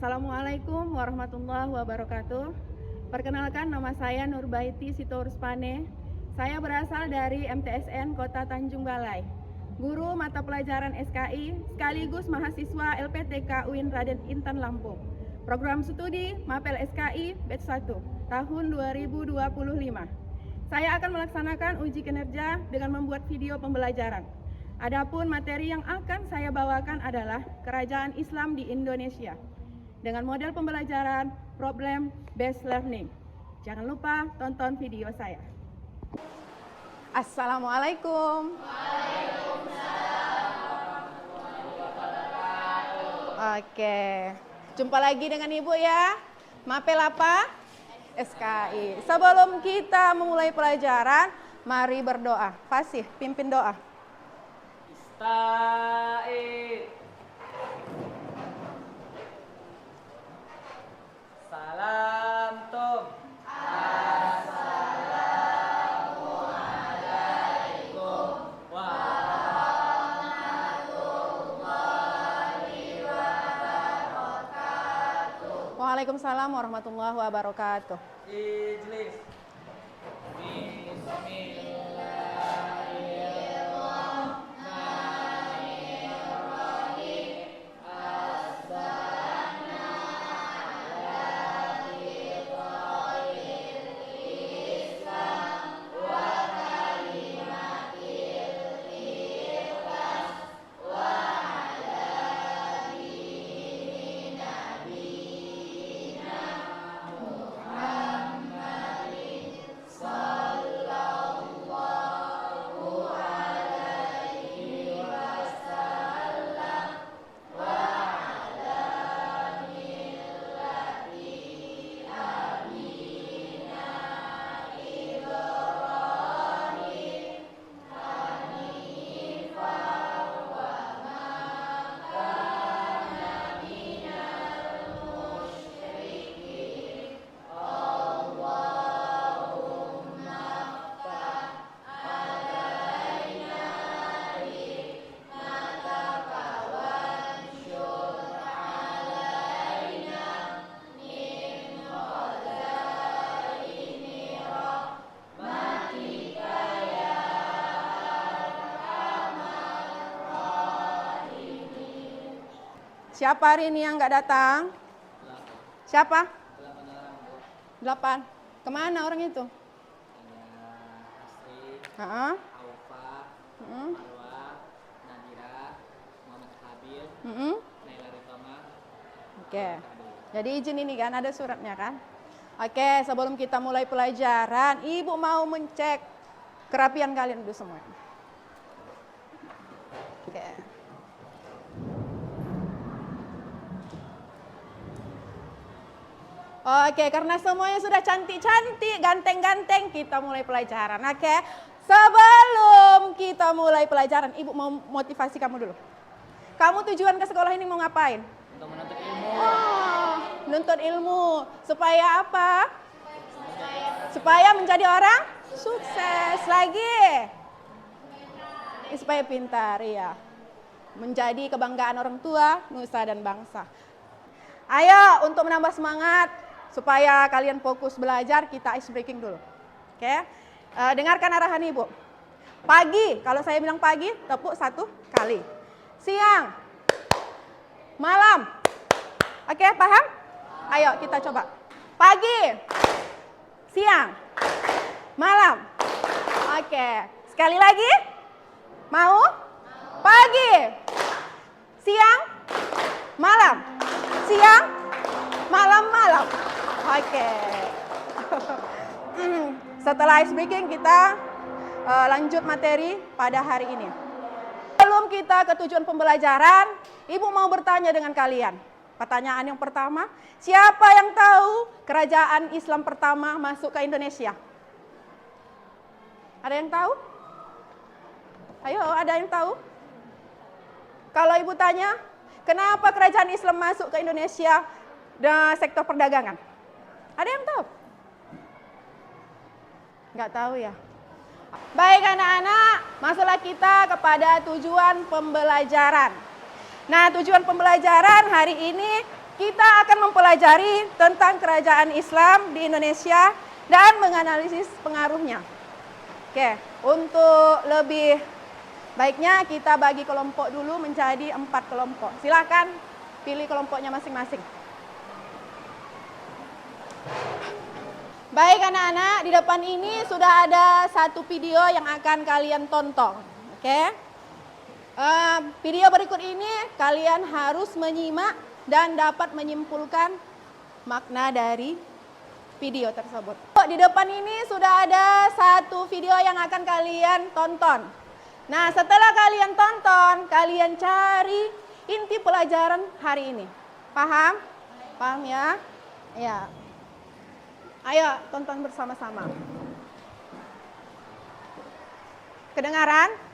Assalamualaikum warahmatullahi wabarakatuh. Perkenalkan, nama saya Nurbaiti Sitorspane. Saya berasal dari MTSN Kota Tanjung Balai, guru mata pelajaran SKI sekaligus mahasiswa LPTK UIN Raden Intan Lampung. Program studi Mapel SKI Batch 1 tahun 2025. Saya akan melaksanakan uji kinerja dengan membuat video pembelajaran. Adapun materi yang akan saya bawakan adalah Kerajaan Islam di Indonesia dengan model pembelajaran problem based learning. Jangan lupa tonton video saya. Assalamualaikum. Oke, jumpa lagi dengan Ibu ya. Mapel apa? SKI. Sebelum kita memulai pelajaran, mari berdoa. Fasih, pimpin doa. Ista'id. Salam Tom. Assalamualaikum warahmatullahi wabarakatuh. Waalaikumsalam warahmatullahi wabarakatuh. Ijlis. Siapa hari ini yang nggak datang? Siapa? 8. Kemana orang itu? Ada Asri, Aufa, Marwa, Nadira, Muhammad Habil, Naila Rutama. Oke. Jadi izin ini kan ada suratnya kan? Oke, sebelum kita mulai pelajaran, Ibu mau mencek kerapian kalian dulu semua. Oke. Oke, karena semuanya sudah cantik-cantik, ganteng-ganteng, kita mulai pelajaran. Oke, sebelum kita mulai pelajaran, Ibu mau motivasi kamu dulu. Kamu tujuan ke sekolah ini mau ngapain? Untuk menuntut ilmu. Oh, nuntut ilmu. Supaya apa? Supaya menjadi orang sukses lagi. Supaya pintar, ya. Menjadi kebanggaan orang tua, nusa dan bangsa. Ayo, untuk menambah semangat, supaya kalian fokus belajar, kita ice breaking dulu. Oke, dengarkan arahan Ibu. Pagi, kalau saya bilang pagi, tepuk 1 kali. Siang, malam. Oke, paham? Ayo kita coba. Pagi, siang, malam. Oke, sekali lagi. Mau? Pagi, siang, malam. Siang, malam. Oke. Setelah ice breaking kita lanjut materi pada hari ini. Sebelum kita ke tujuan pembelajaran, Ibu mau bertanya dengan kalian. Pertanyaan yang pertama, siapa yang tahu kerajaan Islam pertama masuk ke Indonesia? Ada yang tahu? Ayo, ada yang tahu? Kalau Ibu tanya, kenapa kerajaan Islam masuk ke Indonesia dan sektor perdagangan? Ada yang tahu? Nggak tahu ya? Baik anak-anak, masuklah kita kepada tujuan pembelajaran. Nah, tujuan pembelajaran hari ini kita akan mempelajari tentang kerajaan Islam di Indonesia dan menganalisis pengaruhnya. Oke, untuk lebih baiknya kita bagi kelompok dulu menjadi 4 kelompok. Silakan pilih kelompoknya masing-masing. Baik anak-anak, di depan ini sudah ada satu video yang akan kalian tonton. Oke. Video berikut ini kalian harus menyimak dan dapat menyimpulkan makna dari video tersebut. Di depan ini sudah ada satu video yang akan kalian tonton. Nah, setelah kalian tonton, kalian cari inti pelajaran hari ini. Paham? Paham ya? Ya. Ayo tonton bersama-sama. Kedengaran?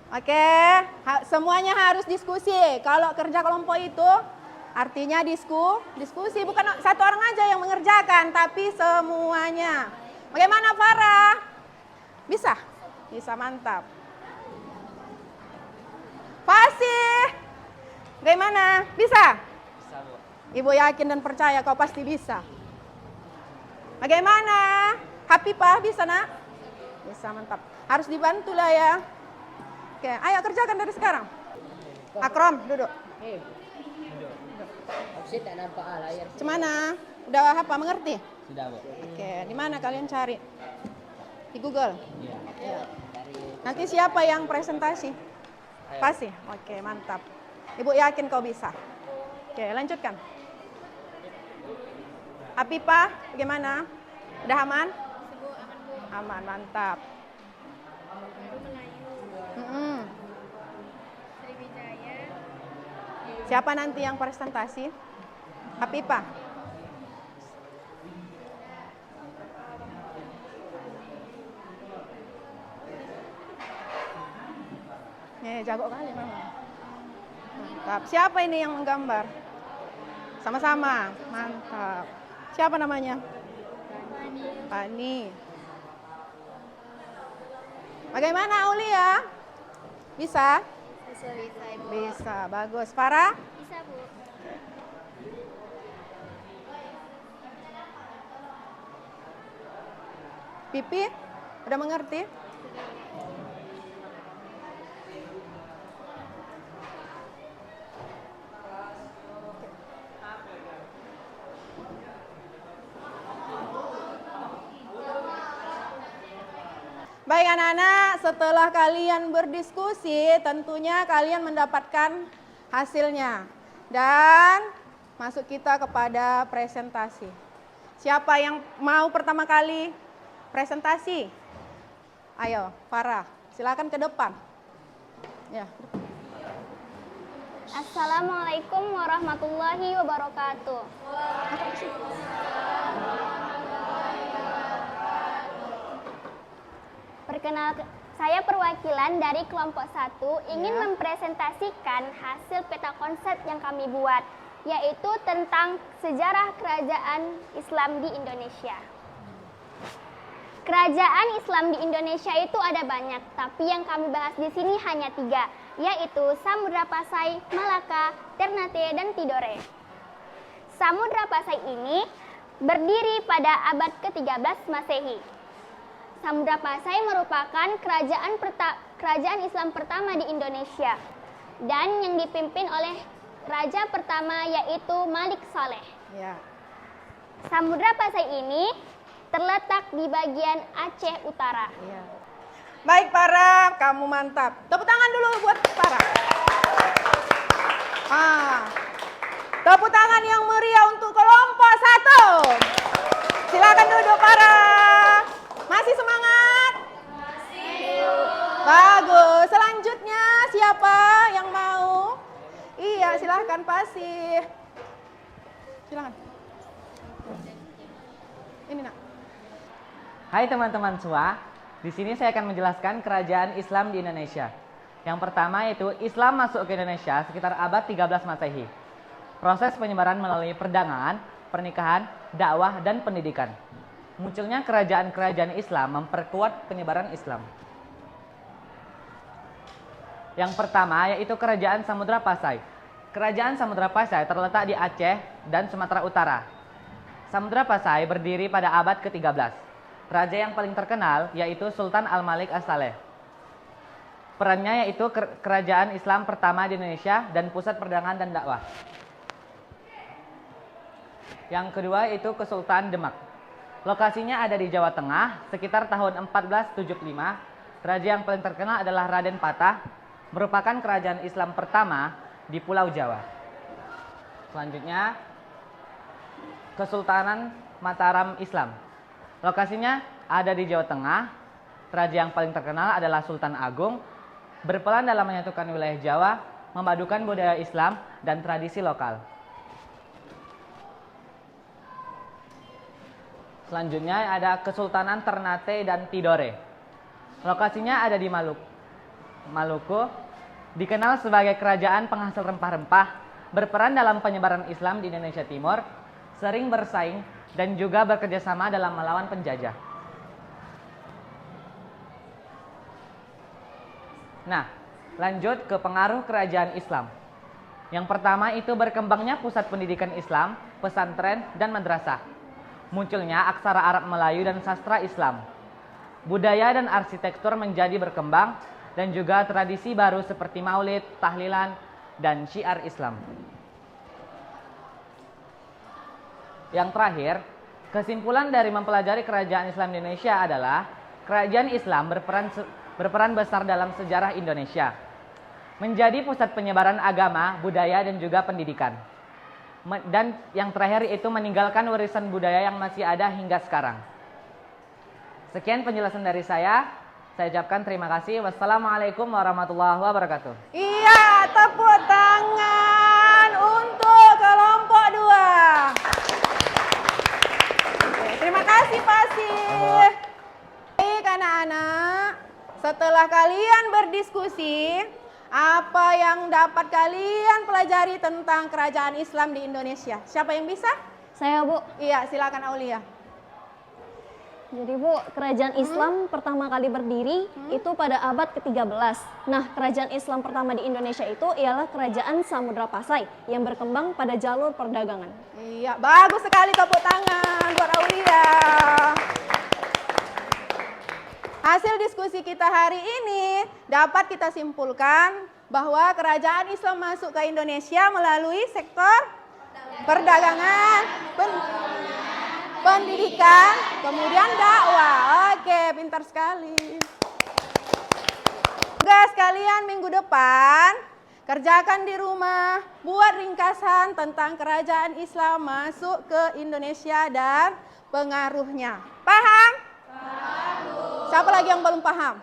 Oke, semuanya harus diskusi. Kalau kerja kelompok itu artinya diskusi, bukan satu orang aja yang mengerjakan, tapi semuanya. Bagaimana Farah? Bisa? Bisa, mantap. Fasih, bagaimana? Bisa? Bisa, Bu. Ibu yakin dan percaya kau pasti bisa. Bagaimana? Hafifah, bisa nak? Bisa, mantap. Harus dibantu lah ya. Oke, ayo kerjakan dari sekarang. Akrom, duduk. Saya tak nampak layar. Cemana? Udah apa? Mengerti? Sudah, Bu. Oke, di mana kalian cari? Di Google. Iya. Ya. Dari Nanti siapa yang presentasi? Ayo. Pasti. Oke, mantap. Ibu yakin kau bisa. Oke, lanjutkan. Apipah, bagaimana? Udah aman? Aman, mantap. Siapa nanti yang presentasi? Apipah. Jago kali memang. Mantap. Siapa ini yang menggambar? Sama-sama. Mantap. Siapa namanya? Pani. Bagaimana Aulia? Bisa? Bisa, Ibu. Bisa. Bagus. Farah? Bisa, Bu. Pipi? Udah mengerti? Baik anak-anak, setelah kalian berdiskusi, tentunya kalian mendapatkan hasilnya. Dan masuk kita kepada presentasi. Siapa yang mau pertama kali presentasi? Ayo, Farah, silakan ke depan. Ya. Assalamualaikum warahmatullahi wabarakatuh. Saya perwakilan dari kelompok 1 ingin mempresentasikan hasil peta konsep yang kami buat, yaitu tentang sejarah kerajaan Islam di Indonesia. Kerajaan Islam di Indonesia itu ada banyak, tapi yang kami bahas di sini hanya 3, yaitu Samudra Pasai, Malaka, Ternate, dan Tidore. Samudra Pasai ini berdiri pada abad ke-13 Masehi. Samudra Pasai merupakan kerajaan Islam pertama di Indonesia dan yang dipimpin oleh raja pertama yaitu Malik Saleh. Ya. Samudra Pasai ini terletak di bagian Aceh Utara. Ya. Baik Farah, kamu mantap. Tepuk tangan dulu buat Farah. Tepuk tangan yang meriah untuk kelompok 1. Silakan duduk Farah. Masih semangat? Masih. Bagus. Selanjutnya siapa yang mau? Iya, silahkan Pasih. Silakan. Ini nak. Hai teman-teman semua, di sini saya akan menjelaskan kerajaan Islam di Indonesia. Yang pertama yaitu Islam masuk ke Indonesia sekitar abad 13 Masehi. Proses penyebaran melalui perdagangan, pernikahan, dakwah, dan pendidikan. Munculnya kerajaan-kerajaan Islam memperkuat penyebaran Islam. Yang pertama yaitu Kerajaan Samudra Pasai. Kerajaan Samudra Pasai terletak di Aceh dan Sumatera Utara. Samudra Pasai berdiri pada abad ke-13. Raja yang paling terkenal yaitu Sultan Al-Malik As-Saleh. Perannya yaitu kerajaan Islam pertama di Indonesia dan pusat perdagangan dan dakwah. Yang kedua yaitu Kesultanan Demak. Lokasinya ada di Jawa Tengah sekitar tahun 1475. Raja yang paling terkenal adalah Raden Patah, merupakan kerajaan Islam pertama di Pulau Jawa. Selanjutnya Kesultanan Mataram Islam. Lokasinya ada di Jawa Tengah. Raja yang paling terkenal adalah Sultan Agung, berperan dalam menyatukan wilayah Jawa, memadukan budaya Islam dan tradisi lokal. Selanjutnya ada Kesultanan Ternate dan Tidore. Lokasinya ada di Maluku, dikenal sebagai kerajaan penghasil rempah-rempah, berperan dalam penyebaran Islam di Indonesia Timur, sering bersaing dan juga bekerjasama dalam melawan penjajah. Nah, lanjut ke pengaruh kerajaan Islam. Yang pertama itu berkembangnya pusat pendidikan Islam, pesantren, dan madrasah. Munculnya aksara Arab Melayu dan sastra Islam. Budaya dan arsitektur menjadi berkembang dan juga tradisi baru seperti maulid, tahlilan, dan syiar Islam. Yang terakhir, kesimpulan dari mempelajari kerajaan Islam di Indonesia adalah kerajaan Islam berperan besar dalam sejarah Indonesia, menjadi pusat penyebaran agama, budaya, dan juga pendidikan. Dan yang terakhir itu meninggalkan warisan budaya yang masih ada hingga sekarang. Sekian penjelasan dari saya ucapkan terima kasih. Wassalamualaikum warahmatullahi wabarakatuh. Iya, tepuk tangan untuk kelompok 2. Terima kasih Pak Sih. Baik anak-anak, setelah kalian berdiskusi, apa yang dapat kalian pelajari tentang kerajaan Islam di Indonesia? Siapa yang bisa? Saya, Bu. Iya, silakan Aulia. Jadi, Bu, kerajaan Islam pertama kali berdiri itu pada abad ke-13. Nah, kerajaan Islam pertama di Indonesia itu ialah Kerajaan Samudra Pasai yang berkembang pada jalur perdagangan. Iya, bagus sekali, tepuk tangan buat Aulia. Hasil diskusi kita hari ini dapat kita simpulkan bahwa kerajaan Islam masuk ke Indonesia melalui sektor perdagangan, pendidikan, kemudian dakwah. Oke, pintar sekali. Tugas kalian minggu depan, kerjakan di rumah, buat ringkasan tentang kerajaan Islam masuk ke Indonesia dan pengaruhnya. Paham? Siapa lagi yang belum paham?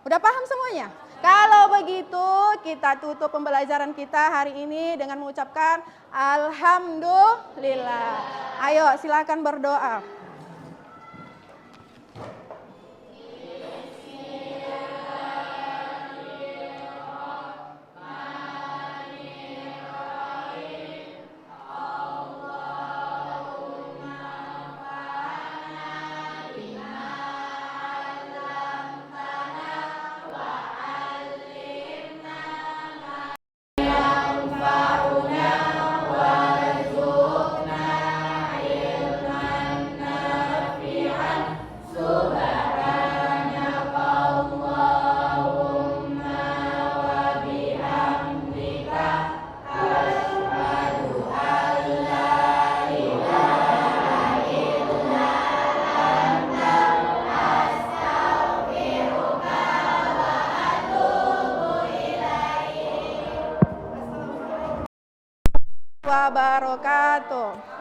Udah paham semuanya? Kalau begitu, kita tutup pembelajaran kita hari ini dengan mengucapkan Alhamdulillah. Ayo, silakan berdoa. Wabarakatuh.